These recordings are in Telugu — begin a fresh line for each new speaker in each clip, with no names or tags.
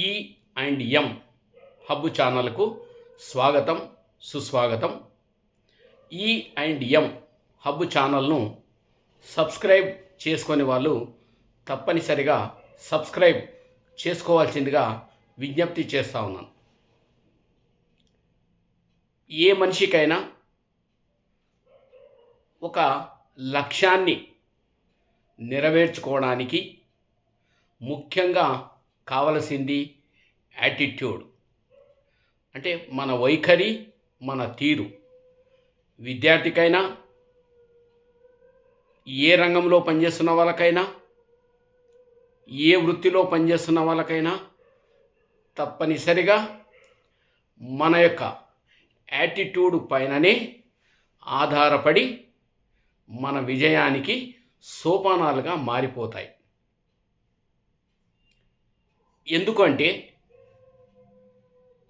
ఈ అండ్ ఎం హబ్ ఛానల్కు స్వాగతం సుస్వాగతం. ఈ అండ్ ఎం హబ్ ఛానల్ను సబ్స్క్రైబ్ చేసుకొని వాళ్ళు తప్పనిసరిగా సబ్స్క్రైబ్ చేసుకోవాల్సిందిగా విజ్ఞప్తి చేస్తూ ఉన్నాను. ఏ మనిషికైనా ఒక లక్ష్యాన్ని నెరవేర్చుకోవడానికి ముఖ్యంగా కావలసింది యాటిట్యూడ్, అంటే మన వైఖరి, మన తీరు. విద్యార్థికైనా, ఏ రంగంలో పనిచేస్తున్న వాళ్ళకైనా, ఏ వృత్తిలో పనిచేస్తున్న వాళ్ళకైనా తప్పనిసరిగా మన యొక్క యాటిట్యూడ్ పైననే ఆధారపడి మన విజయానికి సోపానాలుగా మారిపోతాయి. ఎందుకంటే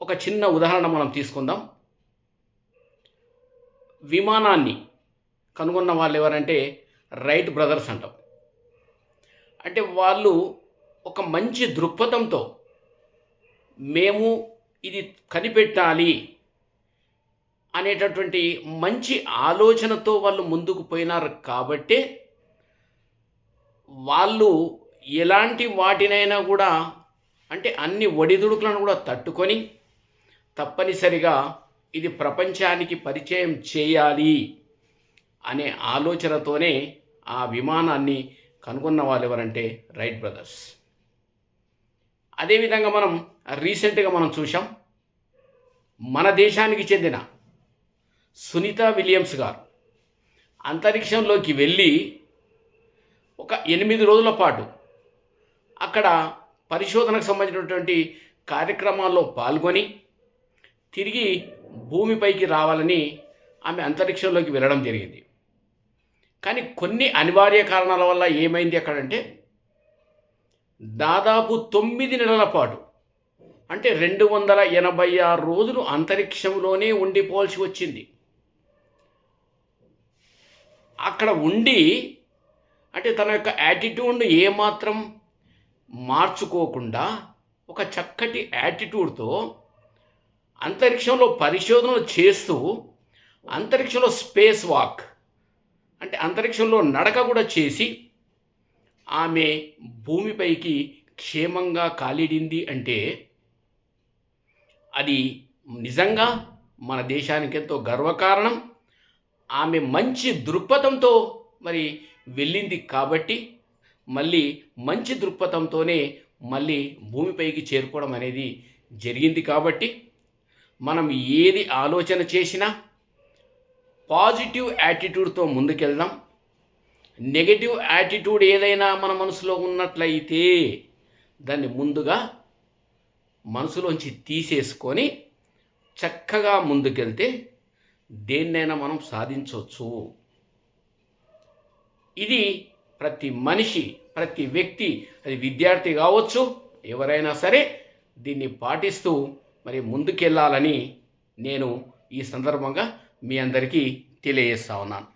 ఒక చిన్న ఉదాహరణ మనం తీసుకుందాం. విమానాన్ని కనుగొన్న వాళ్ళు ఎవరంటే రైట్ బ్రదర్స్ అంటాం. అంటే వాళ్ళు ఒక మంచి దృక్పథంతో మేము ఇది కనిపెట్టాలి అనేటటువంటి మంచి ఆలోచనతో వాళ్ళు ముందుకు పోయినారు. కాబట్టే వాళ్ళు ఎలాంటి వాటినైనా కూడా, అంటే అన్ని ఒడిదుడుకులను కూడా తట్టుకొని తప్పనిసరిగా ఇది ప్రపంచానికి పరిచయం చేయాలి అనే ఆలోచనతోనే ఆ విమానాన్ని కనుగొన్న వాళ్ళు ఎవరంటే రైట్ బ్రదర్స్. అదేవిధంగా మనం రీసెంట్గా మనం చూసాం, మన దేశానికి చెందిన సునీతా విలియమ్స్ గారు అంతరిక్షంలోకి వెళ్ళి ఒక 8 రోజుల పాటు అక్కడ పరిశోధనకు సంబంధించినటువంటి కార్యక్రమాల్లో పాల్గొని తిరిగి భూమిపైకి రావాలని ఆమె అంతరిక్షంలోకి వెళ్ళడం జరిగింది. కానీ కొన్ని అనివార్య కారణాల వల్ల ఏమైంది అక్కడంటే, దాదాపు 9 నెలల పాటు, అంటే 286 రోజులు అంతరిక్షంలోనే ఉండిపోవాల్సి వచ్చింది. అక్కడ ఉండి, అంటే తన యొక్క యాటిట్యూడ్ను ఏమాత్రం మార్చుకోకుండా ఒక చక్కటి యాటిట్యూడ్తో అంతరిక్షంలో పరిశోధనలు చేస్తూ అంతరిక్షంలో స్పేస్ వాక్, అంటే అంతరిక్షంలో నడక కూడా చేసి ఆమె భూమిపైకి క్షేమంగా కాలిడింది. అంటే అది నిజంగా మన దేశానికి ఎంతో గర్వకారణం. ఆమె మంచి దృక్పథంతో మరి వెళ్ళింది కాబట్టి మళ్ళీ మంచి దృక్పథంతోనే మళ్ళీ భూమిపైకి చేరుకోవడం అనేది జరిగింది. కాబట్టి మనం ఏది ఆలోచన చేసినా పాజిటివ్ యాటిట్యూడ్తో ముందుకెళ్దాం. నెగటివ్ యాటిట్యూడ్ ఏదైనా మన మనసులో ఉన్నట్లయితే దాన్ని ముందుగా మనసులోంచి తీసేసుకొని చక్కగా ముందుకెళ్తే దేన్నైనా మనం సాధించవచ్చు. ఇది ప్రతి మనిషి, ప్రతి వ్యక్తి, అది విద్యార్థి కావచ్చు, ఎవరైనా సరే దీన్ని పాటిస్తూ మరి ముందుకెళ్ళాలని నేను ఈ సందర్భంగా మీ అందరికీ తెలియజేస్తా ఉన్నాను.